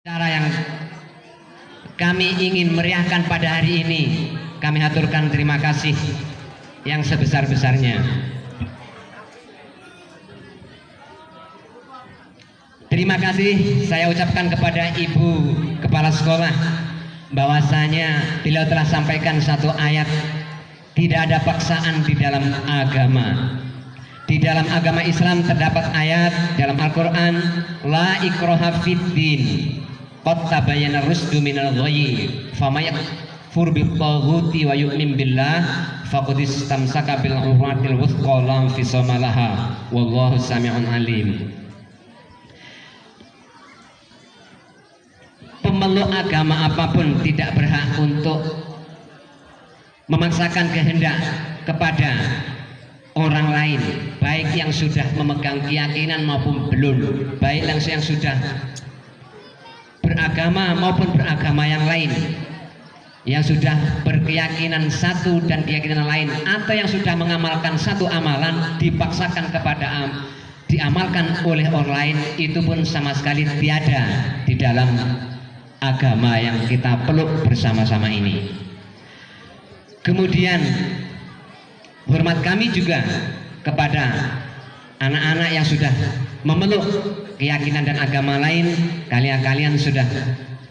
Cara yang kami ingin meriahkan pada hari ini, kami haturkan terima kasih yang sebesar-besarnya. Terima kasih saya ucapkan kepada Ibu Kepala Sekolah bahwasanya beliau telah sampaikan satu ayat, tidak ada paksaan di dalam agama. Di dalam agama Islam terdapat ayat dalam Al-Quran, la ikraha fiddin, qad tabayyana rusdu minal ghayy, faman yakfur bit-taghuti wa yu'min billah faqad istamsaka bil urwatil wuthqa la infisama laha wallahu sami'un alim. Pemeluk agama apapun tidak berhak untuk memaksakan kehendak kepada orang lain, baik yang sudah memegang keyakinan maupun belum, baik yang sudah beragama maupun beragama yang lain, yang sudah berkeyakinan satu dan keyakinan lain, atau yang sudah mengamalkan satu amalan dipaksakan kepada diamalkan oleh orang lain, itu pun sama sekali tiada di dalam agama yang kita peluk bersama-sama ini. Kemudian hormat kami juga kepada anak-anak yang sudah memeluk keyakinan dan agama lain. Kalian sudah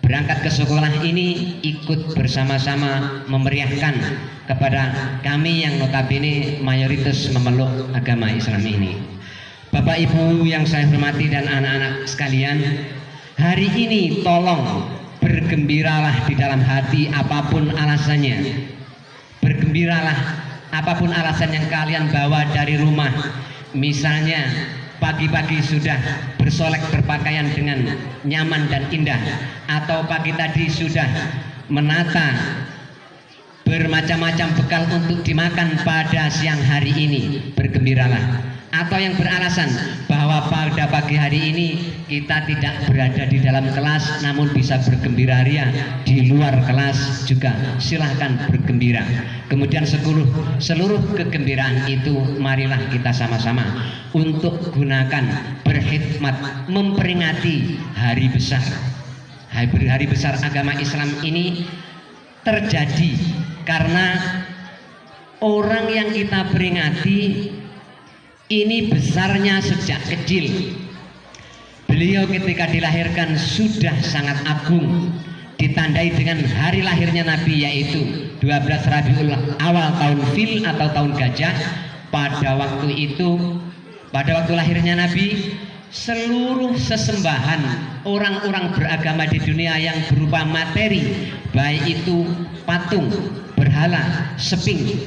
berangkat ke sekolah ini, ikut bersama-sama memeriahkan kepada kami yang notabene mayoritas memeluk agama Islam ini. Bapak Ibu yang saya hormati dan anak-anak sekalian, hari ini tolong bergembiralah di dalam hati apapun alasannya. Bergembiralah apapun alasan yang kalian bawa dari rumah. Misalnya pagi-pagi sudah bersolek berpakaian dengan nyaman dan indah, atau pagi tadi sudah menata bermacam-macam bekal untuk dimakan pada siang hari ini, bergembiralah. Atau yang beralasan bahwa pada pagi hari ini kita tidak berada di dalam kelas namun bisa bergembira ria di luar kelas juga, silahkan bergembira. Kemudian seluruh kegembiraan itu marilah kita sama-sama untuk gunakan berkhidmat memperingati hari besar. Hari besar agama Islam ini terjadi karena orang yang kita peringati ini besarnya sejak kecil. Beliau ketika dilahirkan sudah sangat agung, ditandai dengan hari lahirnya Nabi, yaitu 12 Rabiul Awal tahun Fil atau tahun gajah. Pada waktu lahirnya Nabi, seluruh sesembahan orang-orang beragama di dunia yang berupa materi, baik itu patung, berhala, seping,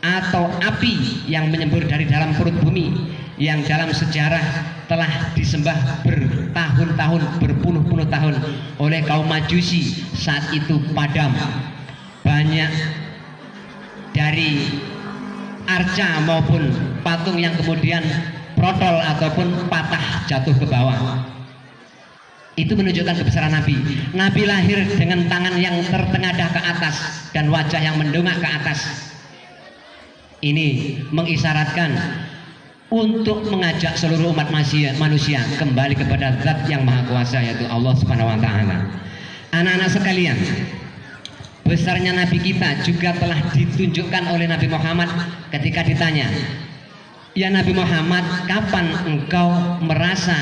atau api yang menyembur dari dalam perut bumi, yang dalam sejarah telah disembah bertahun-tahun, berpuluh-puluh tahun oleh kaum Majusi, saat itu padam. Banyak dari arca maupun patung yang kemudian protol ataupun patah jatuh ke bawah. Itu menunjukkan kebesaran Nabi. Nabi lahir dengan tangan yang tertengadah ke atas dan wajah yang mendongak ke atas. Ini mengisyaratkan untuk mengajak seluruh umat manusia kembali kepada Zat yang Maha Kuasa, yaitu Allah Subhanahu wa Ta'ala. Anak-anak sekalian, besarnya Nabi kita juga telah ditunjukkan oleh Nabi Muhammad ketika ditanya, "Ya Nabi Muhammad, kapan engkau merasa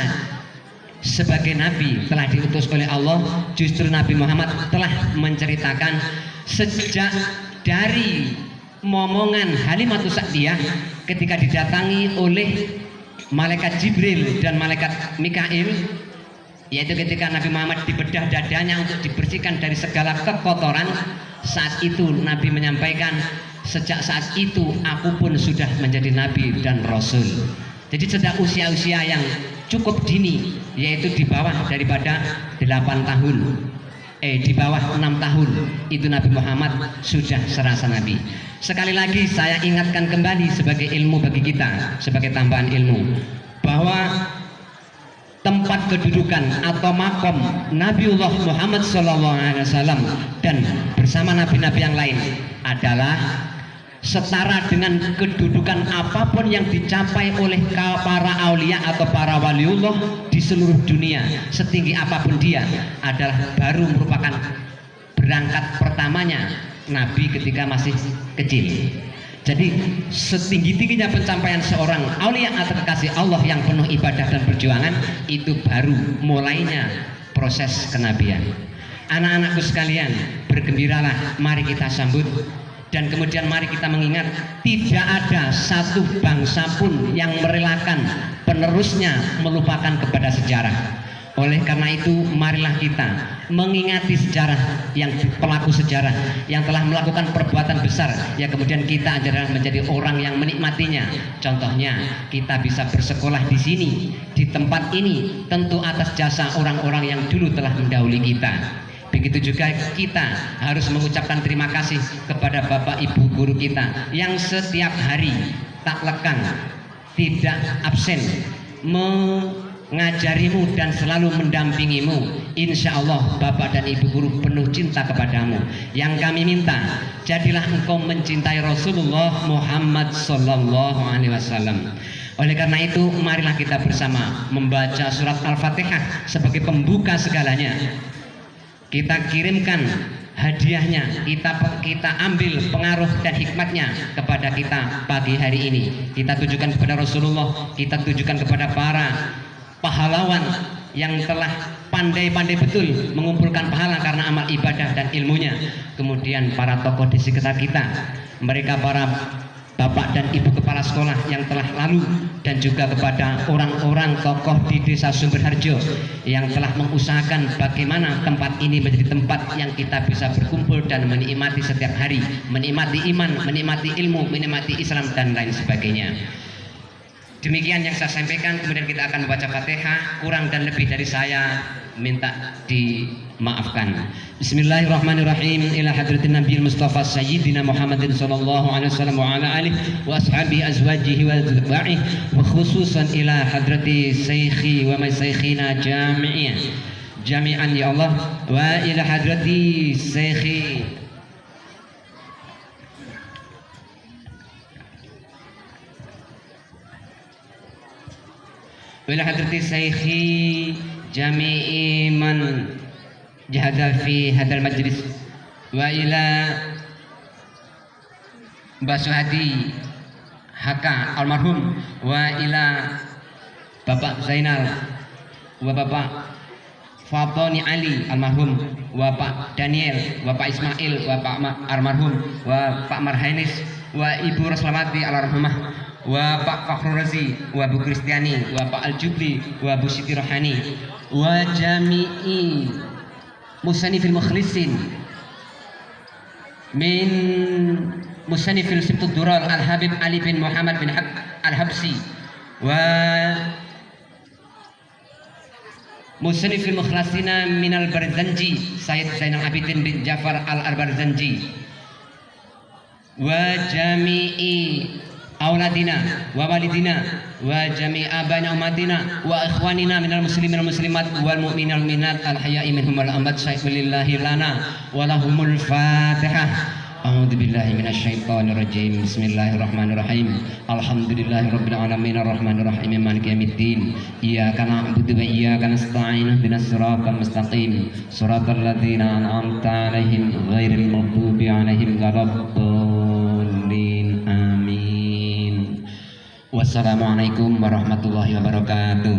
sebagai Nabi telah diutus oleh Allah?" Justru Nabi Muhammad telah menceritakan sejak dari momongan Halimatus Sa'diyah ketika didatangi oleh malaikat Jibril dan malaikat Mikail, yaitu ketika Nabi Muhammad dibedah dadanya untuk dibersihkan dari segala kekotoran. Saat itu Nabi menyampaikan, sejak saat itu aku pun sudah menjadi Nabi dan Rasul. Jadi sejak usia-usia yang cukup dini, yaitu di bawah daripada 8 tahun, di bawah 6 tahun, itu Nabi Muhammad sudah serasa Nabi. Sekali lagi saya ingatkan kembali sebagai ilmu bagi kita, sebagai tambahan ilmu, bahwa tempat kedudukan atau makom Nabiullah Muhammad SAW dan bersama nabi-nabi yang lain adalah setara dengan kedudukan apapun yang dicapai oleh para aulia atau para waliullah di seluruh dunia, setinggi apapun dia, adalah baru merupakan berangkat pertamanya Nabi ketika masih kecil. Jadi setinggi-tingginya pencapaian seorang aulia atau kekasih Allah yang penuh ibadah dan perjuangan, itu baru mulainya proses kenabian. Anak-anakku sekalian, bergembiralah, mari kita sambut. Dan kemudian mari kita mengingat, tidak ada satu bangsa pun yang merelakan penerusnya melupakan kepada sejarah. Oleh karena itu, marilah kita mengingati sejarah, yang pelaku sejarah yang telah melakukan perbuatan besar, ya kemudian kita adalah menjadi orang yang menikmatinya. Contohnya, kita bisa bersekolah di sini, di tempat ini, tentu atas jasa orang-orang yang dulu telah mendahului kita. Begitu juga kita harus mengucapkan terima kasih kepada Bapak Ibu guru kita yang setiap hari tak lekang, tidak absen mengajarimu dan selalu mendampingimu. Insya Allah Bapak dan Ibu guru penuh cinta kepadamu. Yang kami minta, jadilah engkau mencintai Rasulullah Muhammad Sallallahu Alaihi Wasallam. Oleh karena itu, marilah kita bersama membaca surat Al-Fatihah sebagai pembuka segalanya. Kita kirimkan hadiahnya, kita ambil pengaruh dan hikmatnya kepada kita pagi hari ini. Kita tujukan kepada Rasulullah, kita tujukan kepada para pahlawan yang telah pandai-pandai betul mengumpulkan pahala karena amal ibadah dan ilmunya. Kemudian para tokoh di sekitar kita, mereka para bapak dan ibu kepala sekolah yang telah lalu, dan juga kepada orang-orang tokoh di desa Sumberharjo yang telah mengusahakan bagaimana tempat ini menjadi tempat yang kita bisa berkumpul dan menikmati setiap hari, menikmati iman, menikmati ilmu, menikmati Islam dan lain sebagainya. Demikian yang saya sampaikan. Kemudian kita akan membaca Fatihah. Kurang dan lebih dari saya minta dimaafkan. Bismillahirrahmanirrahim. Ila hadratin Nabi Mustafa Sayyidina Muhammadin sallallahu alaihi wasallam wa ala alihi wa ashabihi azwajihi wa dzurriyyatihi, wa khususan ila hadrati sayyidi wa masaykhina jami'an ya Allah, wa ila hadrati sayyidi وإلى حضرة سيخي جميع من جهد في هذا المجلس وإلى Basuhadi Haka almarhum wa ila Bapak Zainal wa Bapak Fatoni Ali almarhum wa Pak Daniel wa Pak Ismail wa Pak almarhum wa Pak Marhainis wa Ibu Raslamati almarhumah wa Pak Fakhrul Razi wa Bu Kristiani wa Pak Al-Jubli wa Bu Siti Rohani wa jami'i musanifil mukhlisin min musanifil Sibtud Durar Al-Habib Ali bin Muhammad bin Haq Al-Habsi wa musanifil mukhlasina min Al-Barzanji Sayyid Zainal Abidin bin Jafar Al-Barzanji wa jami'i auladina wa walidina wa jami'a bani umatina wa ikhwanina minal muslimin wal muslimat wal mu'minal minat al hayya'i minhum wal amwat syai'ulillahi lana wa lahumul fatihah. A'udzu billahi minasyaitonir rajim. Bismillahirrahmanirrahim. Alhamdulillahirabbil alamin arrahmanir rahim maliki yaumiddin. Iyyaka na'budu wa iyyaka nasta'in ihdinas siratal mustaqim siratal ladzina an'amta 'alaihim ghairil maghdubi 'alaihim waladdallin. Amin. Wassalamualaikum warahmatullahi wabarakatuh.